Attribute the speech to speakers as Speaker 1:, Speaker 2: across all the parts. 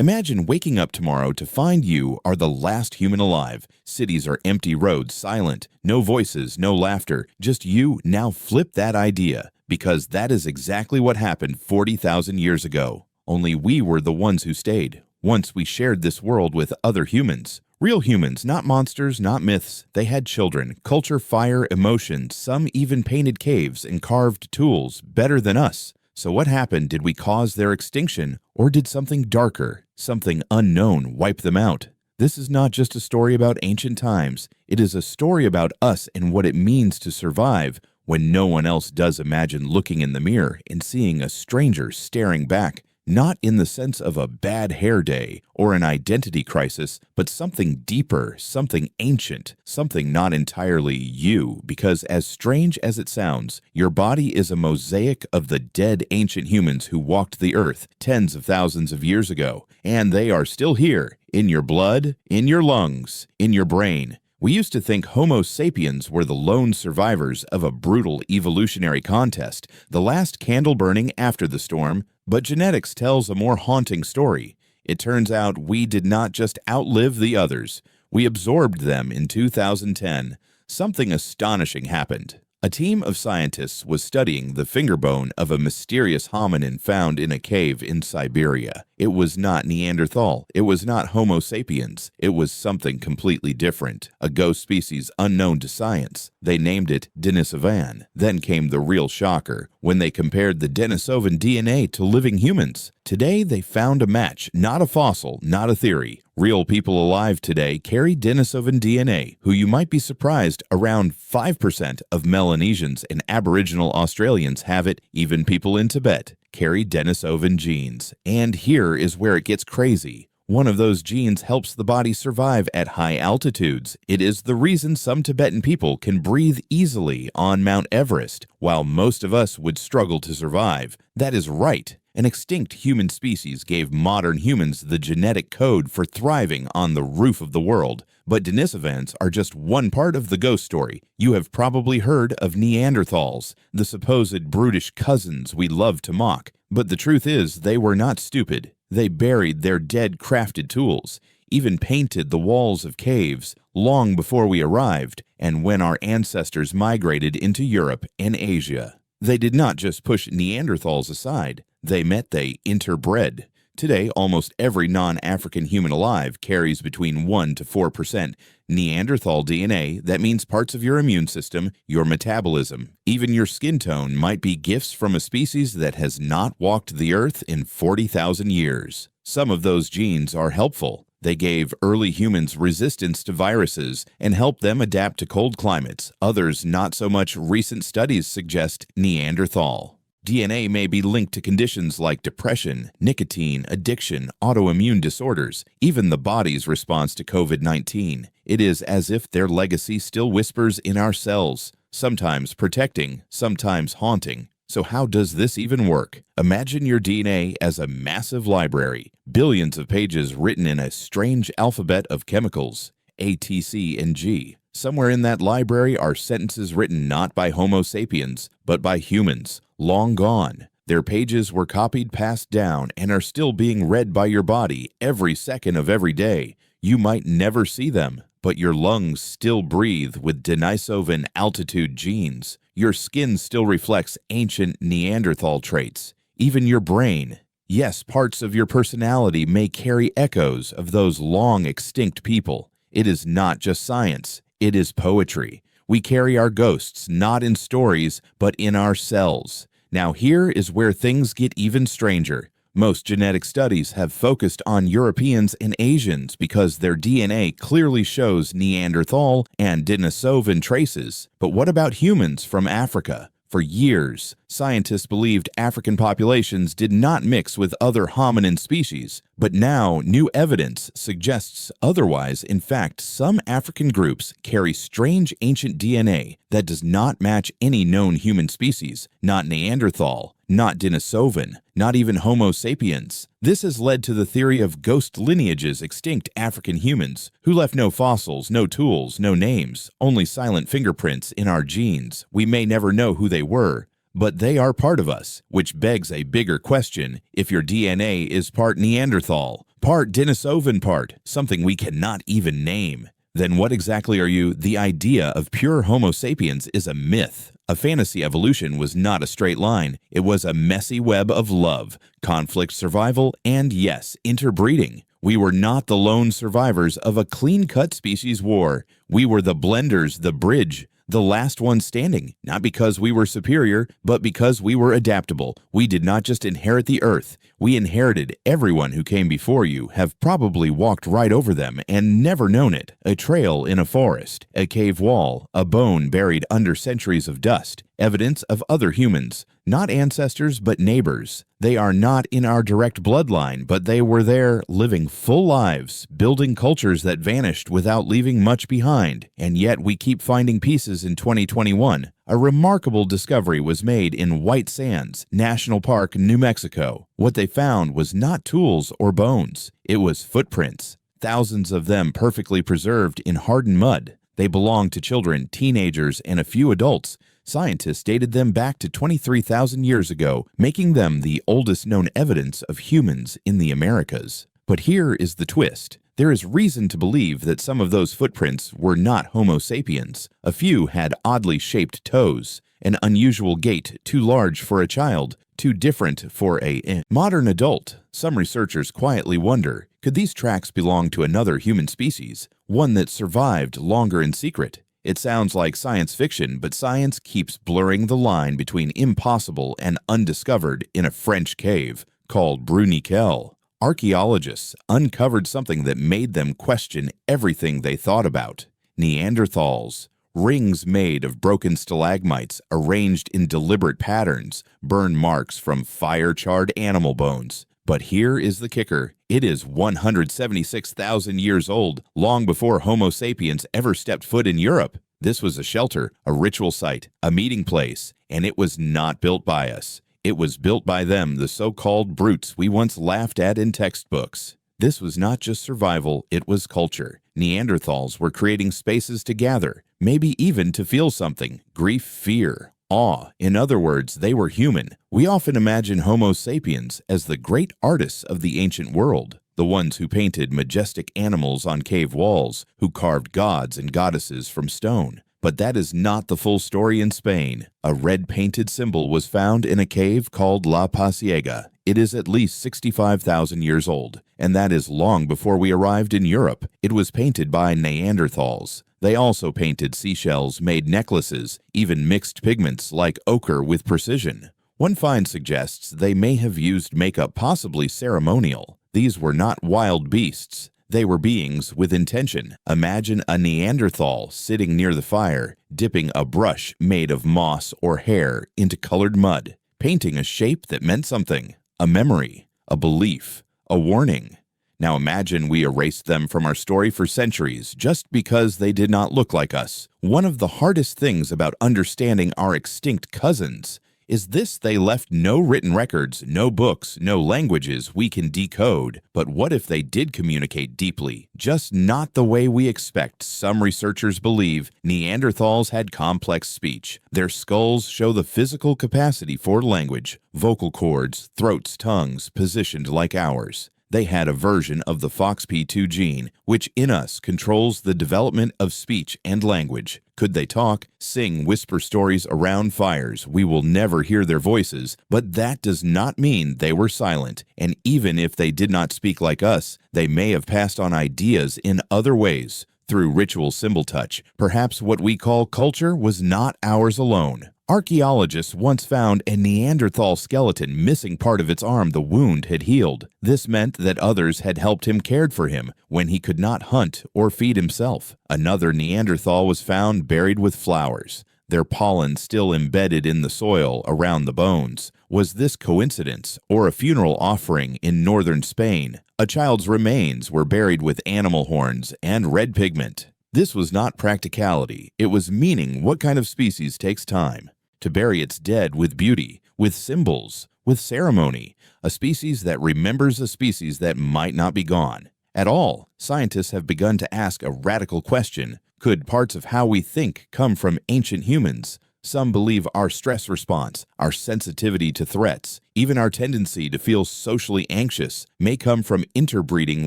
Speaker 1: Imagine waking up tomorrow to find you are the last human alive. Cities are empty roads, silent, no voices, no laughter, just you. Now flip that idea, because that is exactly what happened 40,000 years ago. Only we were the ones who stayed. Once we shared this world with other humans. Real humans, not monsters, not myths. They had children, culture, fire, emotions. Some even painted caves and carved tools better than us. So what happened? Did we cause their extinction, or did something darker, something unknown wipe them out? This is not just a story about ancient times. It is a story about us and what it means to survive when no one else does. Imagine looking in the mirror and seeing a stranger staring back. Not in the sense of a bad hair day or an identity crisis, but something deeper, something ancient, something not entirely you, because as strange as it sounds, your body is a mosaic of the dead ancient humans who walked the earth tens of thousands of years ago, and they are still here, in your blood, in your lungs, in your brain. We used to think Homo sapiens were the lone survivors of a brutal evolutionary contest, the last candle burning after the storm, but genetics tells a more haunting story. It turns out we did not just outlive the others, we absorbed them in 2010. Something astonishing happened. A team of scientists was studying the finger bone of a mysterious hominin found in a cave in Siberia. It was not Neanderthal. It was not Homo sapiens. It was something completely different, a ghost species unknown to science. They named it Denisovan. Then came the real shocker, when they compared the Denisovan DNA to living humans. Today, they found a match, not a fossil, not a theory. Real people alive today carry Denisovan DNA, who you might be surprised around 5% of Melanesians and Aboriginal Australians have it. Even people in Tibet carry Denisovan genes. And here is where it gets crazy. One of those genes helps the body survive at high altitudes. It is the reason some Tibetan people can breathe easily on Mount Everest, while most of us would struggle to survive. That is right. An extinct human species gave modern humans the genetic code for thriving on the roof of the world. But Denisovans are just one part of the ghost story. You have probably heard of Neanderthals, the supposed brutish cousins we love to mock. But the truth is, they were not stupid. They buried their dead crafted tools, even painted the walls of caves long before we arrived and when our ancestors migrated into Europe and Asia. They did not just push Neanderthals aside. They interbred. Today, almost every non-African human alive carries between 1 to 4% Neanderthal DNA. That means parts of your immune system, your metabolism, even your skin tone might be gifts from a species that has not walked the earth in 40,000 years. Some of those genes are helpful. They gave early humans resistance to viruses and helped them adapt to cold climates. Others, not so much. Recent studies suggest Neanderthal DNA may be linked to conditions like depression, nicotine, addiction, autoimmune disorders, even the body's response to COVID-19. It is as if their legacy still whispers in our cells, sometimes protecting, sometimes haunting. So how does this even work? Imagine your DNA as a massive library, billions of pages written in a strange alphabet of chemicals, A, T, C, and G. Somewhere in that library are sentences written not by Homo sapiens, but by humans, long gone. Their pages were copied, passed down, and are still being read by your body every second of every day. You might never see them, but your lungs still breathe with Denisovan altitude genes. Your skin still reflects ancient Neanderthal traits. Even your brain. Yes, parts of your personality may carry echoes of those long extinct people. It is not just science. It is poetry. We carry our ghosts not in stories, but in our cells. Now here is where things get even stranger. Most genetic studies have focused on Europeans and Asians because their DNA clearly shows Neanderthal and Denisovan traces. But what about humans from Africa? For years, scientists believed African populations did not mix with other hominin species, but now new evidence suggests otherwise. In fact, some African groups carry strange ancient DNA that does not match any known human species, not Neanderthal, not Denisovan, not even Homo sapiens. This has led to the theory of ghost lineages, extinct African humans who left no fossils, no tools, no names, only silent fingerprints in our genes. We may never know who they were, but they are part of us, which begs a bigger question. If your DNA is part Neanderthal, Part Denisovan part, something we cannot even name. Then what exactly are you? The idea of pure Homo sapiens is a myth. A fantasy evolution was not a straight line. It was a messy web of love, conflict, survival, and yes, interbreeding. We were not the lone survivors of a clean-cut species war. We were the blenders, the bridge, the last one standing, not because we were superior, but because we were adaptable. We did not just inherit the earth. We inherited everyone who came before you, have probably walked right over them and never known it. A trail in a forest, a cave wall, a bone buried under centuries of dust, evidence of other humans, not ancestors but neighbors. They are not in our direct bloodline, but they were there, living full lives, building cultures that vanished without leaving much behind. And yet we keep finding pieces in 2021. A remarkable discovery was made in White Sands National Park, New Mexico. What they found was not tools or bones. It was footprints, thousands of them perfectly preserved in hardened mud. They belonged to children, teenagers, and a few adults. Scientists dated them back to 23,000 years ago, making them the oldest known evidence of humans in the Americas. But here is the twist. There is reason to believe that some of those footprints were not Homo sapiens. A few had oddly shaped toes, an unusual gait too large for a child, too different for a modern adult. Some researchers quietly wonder, could these tracks belong to another human species, one that survived longer in secret? It sounds like science fiction, but science keeps blurring the line between impossible and undiscovered in a French cave called Bruniquel. Archaeologists uncovered something that made them question everything they thought about. Neanderthals, rings made of broken stalagmites arranged in deliberate patterns, burn marks from fire-charred animal bones. But here is the kicker. It is 176,000 years old, long before Homo sapiens ever stepped foot in Europe. This was a shelter, a ritual site, a meeting place, and it was not built by us. It was built by them, the so-called brutes we once laughed at in textbooks. This was not just survival, it was culture. Neanderthals were creating spaces to gather, maybe even to feel something, grief, fear, awe. In other words, they were human. We often imagine Homo sapiens as the great artists of the ancient world, the ones who painted majestic animals on cave walls, who carved gods and goddesses from stone. But that is not the full story in Spain. A red painted symbol was found in a cave called La Pasiega. It is at least 65,000 years old, and that is long before we arrived in Europe. It was painted by Neanderthals. They also painted seashells, made necklaces, even mixed pigments like ochre with precision. One find suggests they may have used makeup, possibly ceremonial. These were not wild beasts. They were beings with intention. Imagine a Neanderthal sitting near the fire, dipping a brush made of moss or hair into colored mud, painting a shape that meant something, a memory, a belief, a warning. Now imagine we erased them from our story for centuries just because they did not look like us. One of the hardest things about understanding our extinct cousins is this: they left no written records, no books, no languages we can decode. But what if they did communicate deeply, just not the way we expect? Some researchers believe Neanderthals had complex speech. Their skulls show the physical capacity for language, vocal cords, throats, tongues, positioned like ours. They had a version of the FOXP2 gene, which in us controls the development of speech and language. Could they talk, sing, whisper stories around fires? We will never hear their voices, but that does not mean they were silent. And even if they did not speak like us, they may have passed on ideas in other ways, through ritual symbol touch. Perhaps what we call culture was not ours alone. Archaeologists once found a Neanderthal skeleton missing part of its arm. The wound had healed. This meant that others had helped him, cared for him when he could not hunt or feed himself. Another Neanderthal was found buried with flowers, their pollen still embedded in the soil around the bones. Was this coincidence or a funeral offering in northern Spain? A child's remains were buried with animal horns and red pigment. This was not practicality, it was meaning. What kind of species takes time to bury its dead with beauty, with symbols, with ceremony? A species that remembers a species that might not be gone at all. Scientists have begun to ask a radical question. Could parts of how we think come from ancient humans? Some believe our stress response, Our sensitivity to threats, even our tendency to feel socially anxious, may come from interbreeding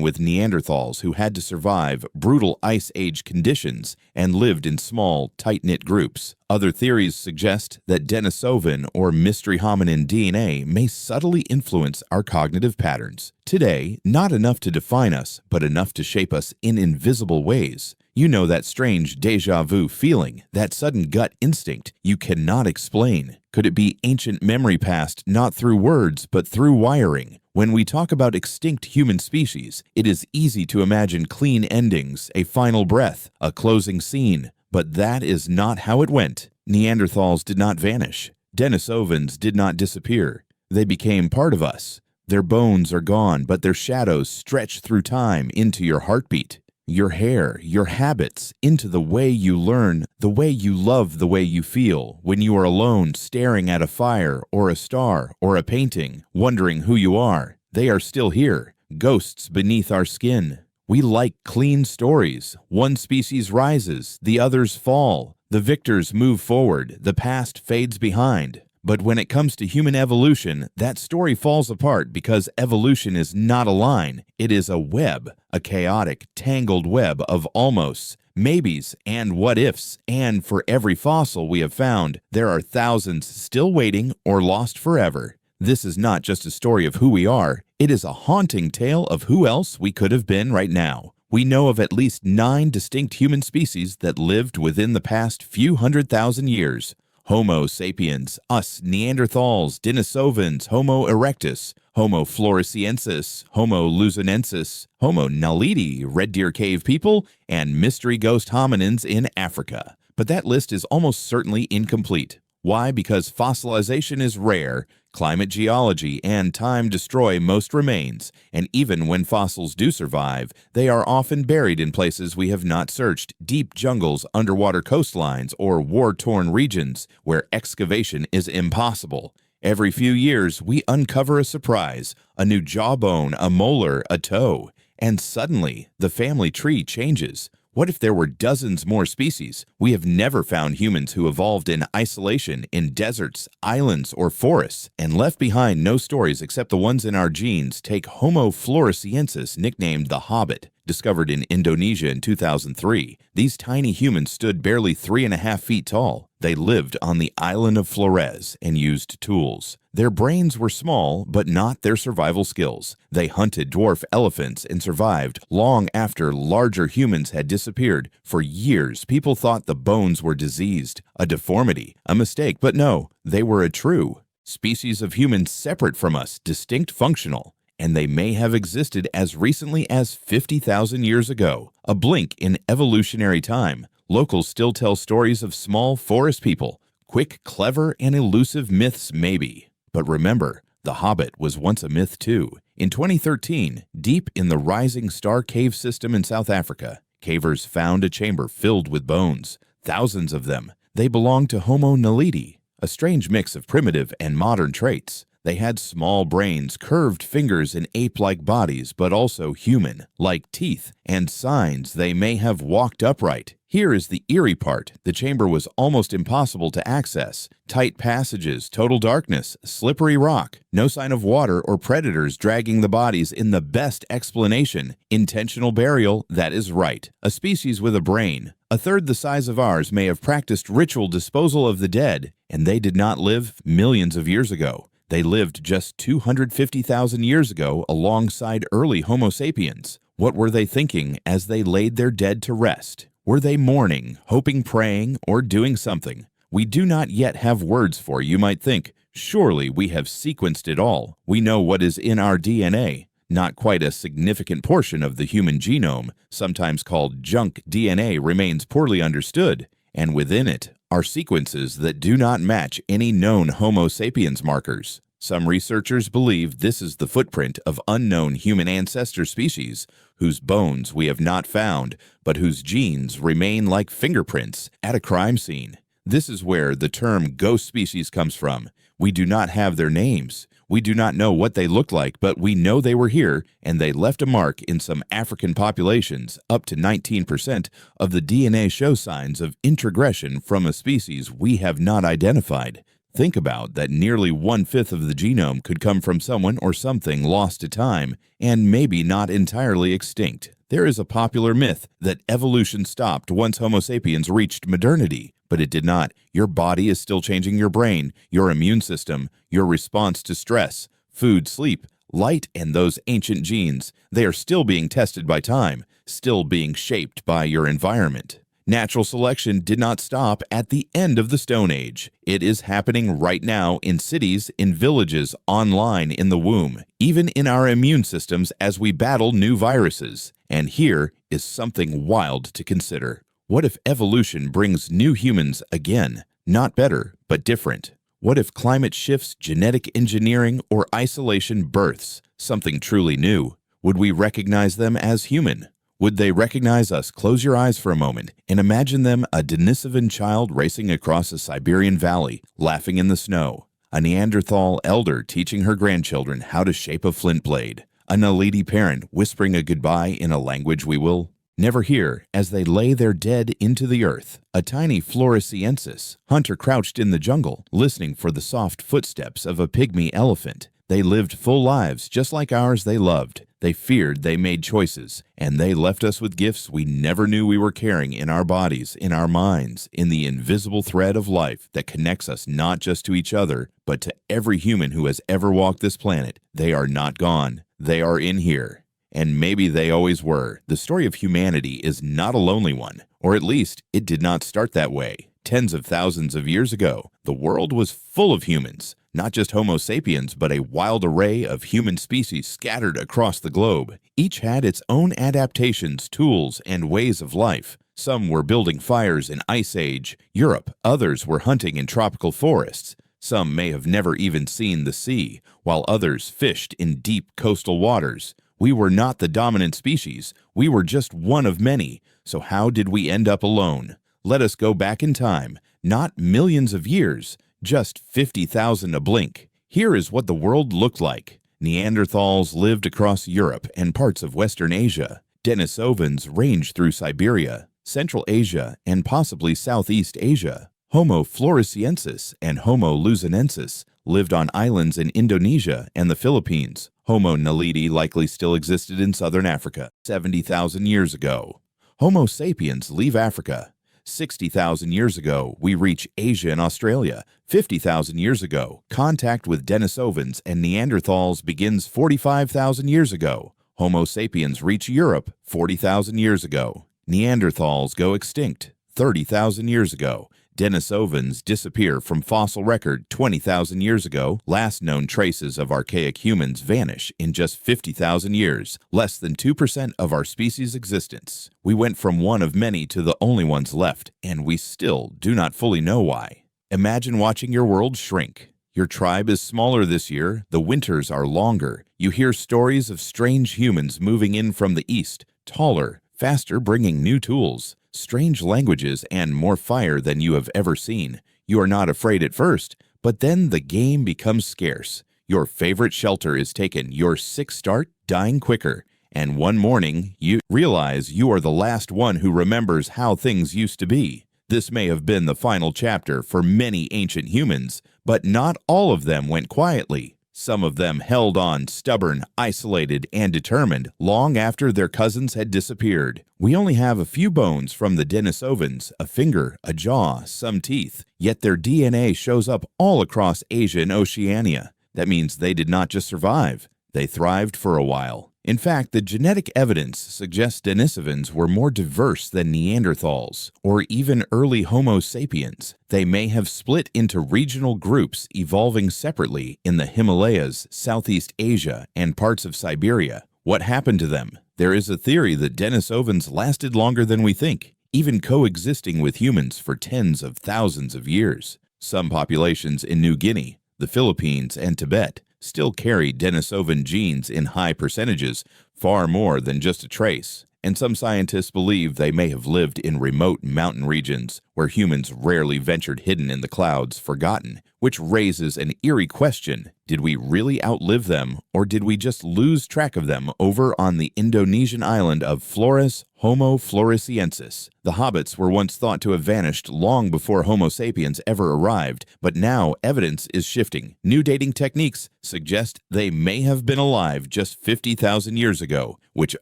Speaker 1: with Neanderthals who had to survive brutal Ice Age conditions and lived in small, tight-knit groups. Other theories suggest that Denisovan or mystery hominin DNA may subtly influence our cognitive patterns. Today, not enough to define us, but enough to shape us in invisible ways. You know that strange déjà vu feeling, that sudden gut instinct you cannot explain. Could it be ancient memory passed not through words but through wiring? When we talk about extinct human species, it is easy to imagine clean endings, a final breath, a closing scene. But that is not how it went. Neanderthals did not vanish. Denisovans did not disappear. They became part of us. Their bones are gone, but their shadows stretch through time into your heartbeat, your hair, your habits, into the way you learn, the way you love, the way you feel when you are alone staring at a fire or a star or a painting, wondering who you are. They are still here, ghosts beneath our skin. We like clean stories. One species rises, the others fall. The victors move forward, the past fades behind. But when it comes to human evolution, that story falls apart because evolution is not a line. It is a web, a chaotic, tangled web of almosts, maybes, and what-ifs. And for every fossil we have found, there are thousands still waiting or lost forever. This is not just a story of who we are. It is a haunting tale of who else we could have been right now. We know of at least 9 distinct human species that lived within the past few 100,000 years. Homo sapiens, us Neanderthals, Denisovans, Homo erectus, Homo floresiensis, Homo luzonensis, Homo naledi, red deer cave people, and mystery ghost hominins in Africa. But that list is almost certainly incomplete. Why? Because fossilization is rare, climate geology and time destroy most remains, and even when fossils do survive, they are often buried in places we have not searched, deep jungles, underwater coastlines, or war-torn regions where excavation is impossible. Every few years, we uncover a surprise, a new jawbone, a molar, a toe, and suddenly the family tree changes. What if there were dozens more species? We have never found humans who evolved in isolation, in deserts, islands, or forests, and left behind no stories except the ones in our genes. Take Homo floresiensis, nicknamed the hobbit, discovered in Indonesia in 2003. These tiny humans stood barely 3.5 feet tall. They lived on the island of Flores and used tools. Their brains were small, but not their survival skills. They hunted dwarf elephants and survived long after larger humans had disappeared. For years, people thought the bones were diseased, a deformity, a mistake, but no, they were a true species of humans separate from us, distinct, functional. And they may have existed as recently as 50,000 years ago, a blink in evolutionary time. Locals still tell stories of small forest people, quick, clever, and elusive myths maybe. But remember, the Hobbit was once a myth too. In 2013, deep in the Rising Star Cave system in South Africa, cavers found a chamber filled with bones, thousands of them. They belonged to Homo naledi, a strange mix of primitive and modern traits. They had small brains, curved fingers, and ape-like bodies, but also human, like teeth and signs they may have walked upright. Here is the eerie part. The chamber was almost impossible to access. Tight passages, total darkness, slippery rock, no sign of water or predators dragging the bodies. In the best explanation, intentional burial, that is right. A species with a brain, a third the size of ours, may have practiced ritual disposal of the dead, and they did not live millions of years ago. They lived just 250,000 years ago alongside early Homo sapiens. What were they thinking as they laid their dead to rest? Were they mourning, hoping, praying, or doing something? We do not yet have words for. You might think, surely we have sequenced it all. We know what is in our DNA. Not quite a significant portion of the human genome, sometimes called junk DNA, remains poorly understood, and within it are sequences that do not match any known Homo sapiens markers. Some researchers believe this is the footprint of unknown human ancestor species whose bones we have not found, but whose genes remain like fingerprints at a crime scene. This is where the term ghost species comes from. We do not have their names. We do not know what they looked like, but we know they were here, and they left a mark in some African populations. Up to 19% of the DNA show signs of introgression from a species we have not identified. Think about that nearly 1/5 of the genome could come from someone or something lost to time and maybe not entirely extinct. There is a popular myth that evolution stopped once Homo sapiens reached modernity, but it did not. Your body is still changing your brain, your immune system, your response to stress, food, sleep, light, and those ancient genes. They are still being tested by time, still being shaped by your environment. Natural selection did not stop at the end of the Stone Age. It is happening right now in cities, in villages, online, in the womb, even in our immune systems as we battle new viruses. And here is something wild to consider. What if evolution brings new humans again? Not better, but different. What if climate shifts, genetic engineering, or isolation births something truly new? Would we recognize them as human? Would they recognize us? Close your eyes for a moment and imagine them a Denisovan child racing across a Siberian valley, laughing in the snow. A Neanderthal elder teaching her grandchildren how to shape a flint blade. A Naledi parent whispering a goodbye in a language we will never hear as they lay their dead into the earth. A tiny floresiensis hunter crouched in the jungle, listening for the soft footsteps of a pygmy elephant. They lived full lives just like ours they loved. They feared, they made choices, and they left us with gifts we never knew we were carrying in our bodies, in our minds, in the invisible thread of life that connects us not just to each other, but to every human who has ever walked this planet. They are not gone. They are in here. And maybe they always were. The story of humanity is not a lonely one, or at least it did not start that way. Tens of thousands of years ago, the world was full of humans. Not just Homo sapiens, but a wild array of human species scattered across the globe. Each had its own adaptations, tools, and ways of life. Some were building fires in Ice Age, Europe. Others were hunting in tropical forests. Some may have never even seen the sea, while others fished in deep coastal waters. We were not the dominant species. We were just one of many. So how did we end up alone? Let us go back in time, not millions of years, just 50,000 a blink. Here is what the world looked like. Neanderthals lived across Europe and parts of Western Asia. Denisovans ranged through Siberia, Central Asia, and possibly Southeast Asia. Homo floresiensis and Homo luzonensis lived on islands in Indonesia and the Philippines. Homo naledi likely still existed in southern Africa 70,000 years ago. Homo sapiens leave Africa. 60,000 years ago, we reach Asia and Australia. 50,000 years ago, contact with Denisovans and Neanderthals begins 45,000 years ago. Homo sapiens reach Europe 40,000 years ago. Neanderthals go extinct 30,000 years ago. Denisovans disappear from fossil record 20,000 years ago. Last known traces of archaic humans vanish in just 50,000 years, less than 2% of our species' existence. We went from one of many to the only ones left, and we still do not fully know why. Imagine watching your world shrink. Your tribe is smaller this year, the winters are longer. You hear stories of strange humans moving in from the east, taller, faster, bringing new tools. Strange languages, and more fire than you have ever seen. You are not afraid at first, but then the game becomes scarce. Your favorite shelter is taken, your sick start dying quicker, and one morning you realize you are the last one who remembers how things used to be. This may have been the final chapter for many ancient humans, but not all of them went quietly. Some of them held on, stubborn, isolated, and determined, long after their cousins had disappeared. We only have a few bones from the Denisovans, a finger, a jaw, some teeth, yet their DNA shows up all across Asia and Oceania. That means they did not just survive, they thrived for a while. In fact, the genetic evidence suggests Denisovans were more diverse than Neanderthals, or even early Homo sapiens. They may have split into regional groups, evolving separately in the Himalayas, Southeast Asia, and parts of Siberia. What happened to them? There is a theory that Denisovans lasted longer than we think, even coexisting with humans for tens of thousands of years. Some populations in New Guinea, the Philippines, and Tibet still carry Denisovan genes in high percentages, far more than just a trace. And some scientists believe they may have lived in remote mountain regions where humans rarely ventured, hidden in the clouds, forgotten. which raises an eerie question. Did we really outlive them, or did we just lose track of them over on the Indonesian island of Flores, Homo floresiensis? The hobbits were once thought to have vanished long before Homo sapiens ever arrived, but now evidence is shifting. New dating techniques suggest they may have been alive just 50,000 years ago, which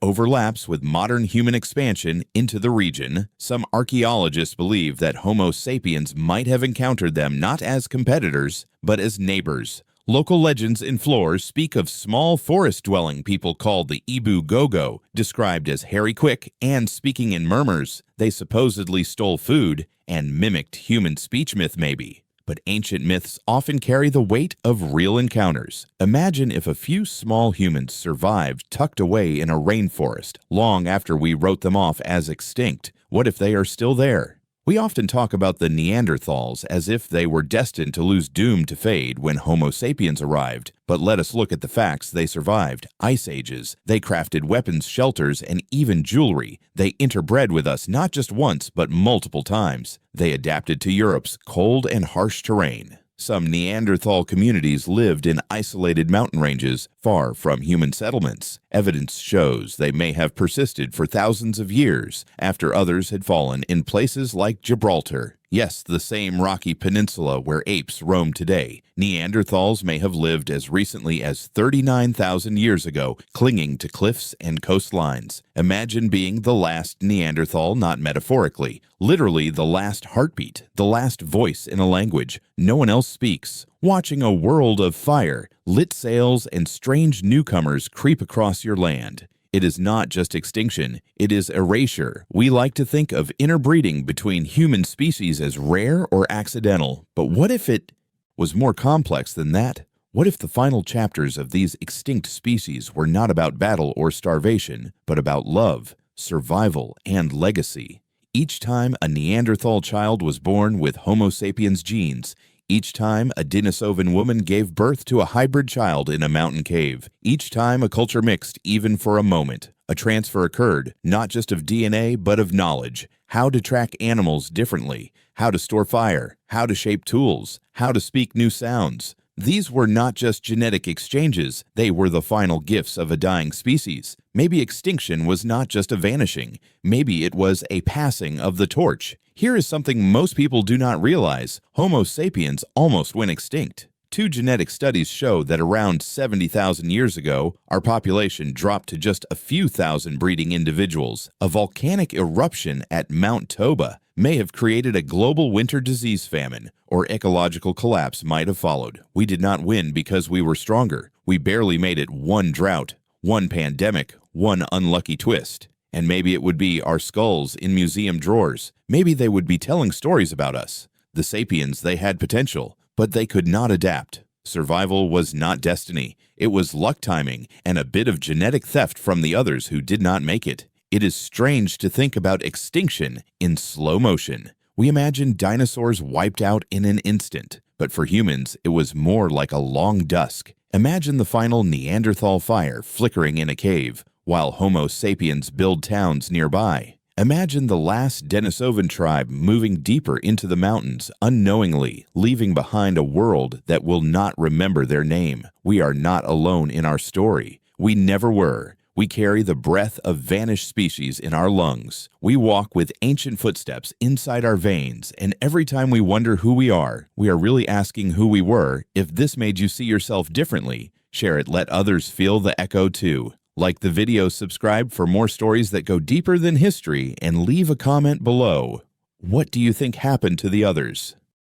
Speaker 1: overlaps with modern human expansion into the region. Some archaeologists believe that Homo sapiens might have encountered them not as competitors, but as neighbors. Local legends in Flores speak of small forest-dwelling people called the Ibu Gogo, described as hairy quick and speaking in murmurs. They supposedly stole food and mimicked human speech myth maybe. But ancient myths often carry the weight of real encounters. Imagine if a few small humans survived tucked away in a rainforest long after we wrote them off as extinct. What if they are still there? We often talk about the Neanderthals as if they were destined to lose, doomed to fade when Homo sapiens arrived. But let us look at the facts. They survived ice ages. They crafted weapons, shelters, and even jewelry. They interbred with us not just once, but multiple times. They adapted to Europe's cold and harsh terrain. Some Neanderthal communities lived in isolated mountain ranges far from human settlements. Evidence shows they may have persisted for thousands of years after others had fallen in places like Gibraltar. Yes, the same rocky peninsula where apes roam today. Neanderthals may have lived as recently as 39,000 years ago, clinging to cliffs and coastlines. Imagine being the last Neanderthal, not metaphorically, literally the last heartbeat, the last voice in a language no one else speaks. Watching a world of fire, lit sails, and strange newcomers creep across your land. It is not just extinction, it is erasure. We like to think of interbreeding between human species as rare or accidental, but what if it was more complex than that? What if the final chapters of these extinct species were not about battle or starvation, but about love, survival, and legacy? Each time a Neanderthal child was born with Homo sapiens genes, each time a Denisovan woman gave birth to a hybrid child in a mountain cave, each time a culture mixed even for a moment, a transfer occurred, not just of DNA, but of knowledge, how to track animals differently, how to store fire, how to shape tools, how to speak new sounds. These were not just genetic exchanges, they were the final gifts of a dying species. Maybe extinction was not just a vanishing, maybe it was a passing of the torch. Here is something most people do not realize. Homo sapiens almost went extinct. Two genetic studies show that around 70,000 years ago, our population dropped to just a few thousand breeding individuals. A volcanic eruption at Mount Toba may have created a global winter disease famine, or ecological collapse might have followed. We did not win because we were stronger. We barely made it one drought, one pandemic, one unlucky twist. And maybe it would be our skulls in museum drawers. Maybe they would be telling stories about us. The sapiens, they had potential, but they could not adapt. Survival was not destiny. It was luck timing and a bit of genetic theft from the others who did not make it. It is strange to think about extinction in slow motion. We imagine dinosaurs wiped out in an instant, but for humans, it was more like a long dusk. Imagine the final Neanderthal fire flickering in a cave, while Homo sapiens build towns nearby. Imagine the last Denisovan tribe moving deeper into the mountains unknowingly, leaving behind a world that will not remember their name. We are not alone in our story. We never were. We carry the breath of vanished species in our lungs. We walk with ancient footsteps inside our veins, and every time we wonder who we are really asking who we were. If this made you see yourself differently, share it. Let others feel the echo too. Like the video, subscribe for more stories that go deeper than history, and leave a comment below. What do you think happened to the others?